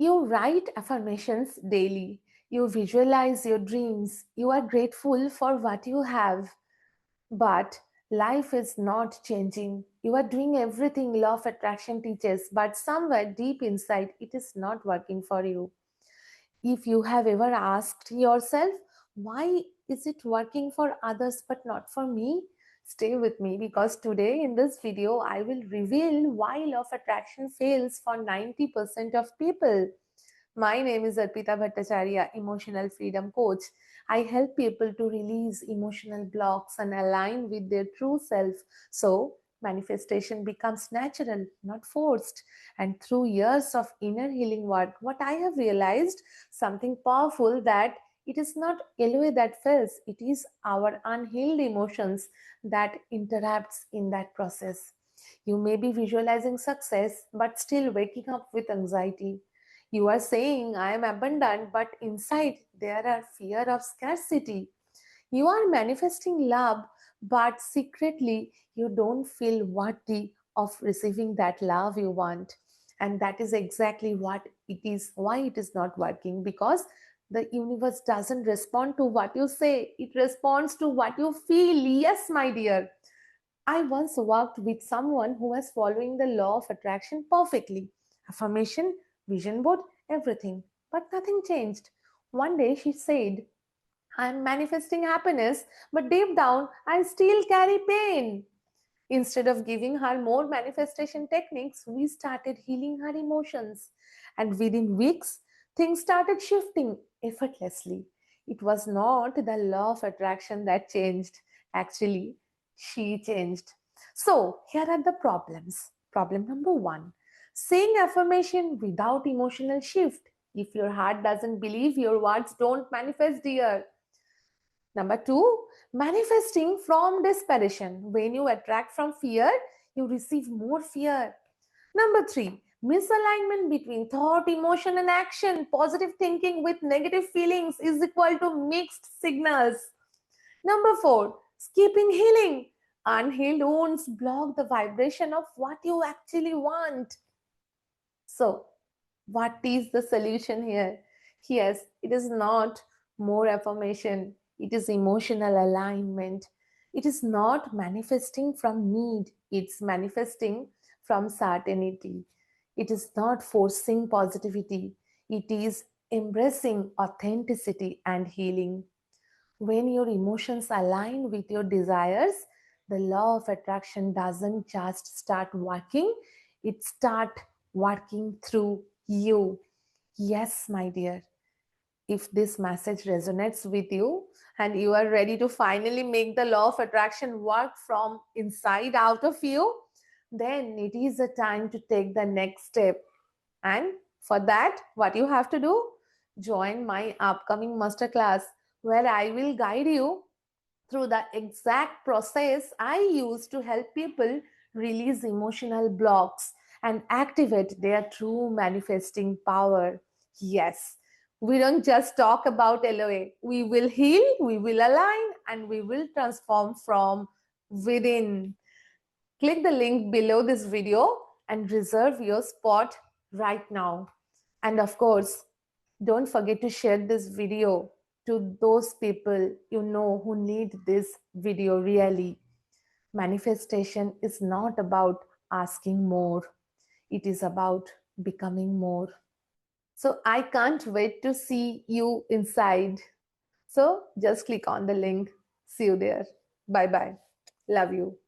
You write affirmations daily. You visualize your dreams. You are grateful for what you have. But life is not changing. You are doing everything law of attraction teaches, but somewhere deep inside, it is not working for you. If you have ever asked yourself, why is it working for others but not for me? Stay with me because today in this video, I will reveal why law of attraction fails for 90% of people. My name is Arpita Bhattacharya, emotional freedom coach. I help people to release emotional blocks and align with their true self so manifestation becomes natural, not forced. And through years of inner healing work, what I have realized something powerful that it is not LOA that fails, it is our unhealed emotions that interrupts in that process. You may be visualizing success but still waking up with anxiety. You are saying, I am abundant, but inside there are fear of scarcity. You are manifesting love, but secretly you don't feel worthy of receiving that love you want. And that is exactly what it is, why it is not working, because the universe doesn't respond to what you say, it responds to what you feel. Yes, my dear. I once worked with someone who was following the law of attraction perfectly. Affirmation, vision board, everything. But nothing changed. One day she said, I'm manifesting happiness, but deep down I still carry pain. Instead of giving her more manifestation techniques, we started healing her emotions. And within weeks, things started shifting effortlessly. It was not the law of attraction that changed. Actually, she changed. So, here are the problems. Problem number one, saying affirmation without emotional shift. If your heart doesn't believe, your words don't manifest, dear. Number two, manifesting from desperation. When you attract from fear, you receive more fear. Number three, misalignment between thought, emotion, and action. Positive thinking with negative feelings is equal to mixed signals. Number four, skipping healing. Unhealed wounds block the vibration of what you actually want. So, what is the solution here? Yes, it is not more affirmation, it is emotional alignment. It is not manifesting from need, it's manifesting from certainty. It is not forcing positivity, it is embracing authenticity and healing. When your emotions align with your desires, the law of attraction doesn't just start working, it start working through you. Yes, my dear. If this message resonates with you and you are ready to finally make the law of attraction work from inside out of you, then it is a time to take the next step. And for that, what you have to do? Join my upcoming masterclass where I will guide you through the exact process I use to help people release emotional blocks and activate their true manifesting power. Yes, we don't just talk about LOA. We will heal, we will align, and we will transform from within. Click the link below this video and reserve your spot right now. And of course, don't forget to share this video to those people you know who need this video really. Manifestation is not about asking more, it is about becoming more. So I can't wait to see you inside. So just click on the link. See you there. Bye bye. Love you.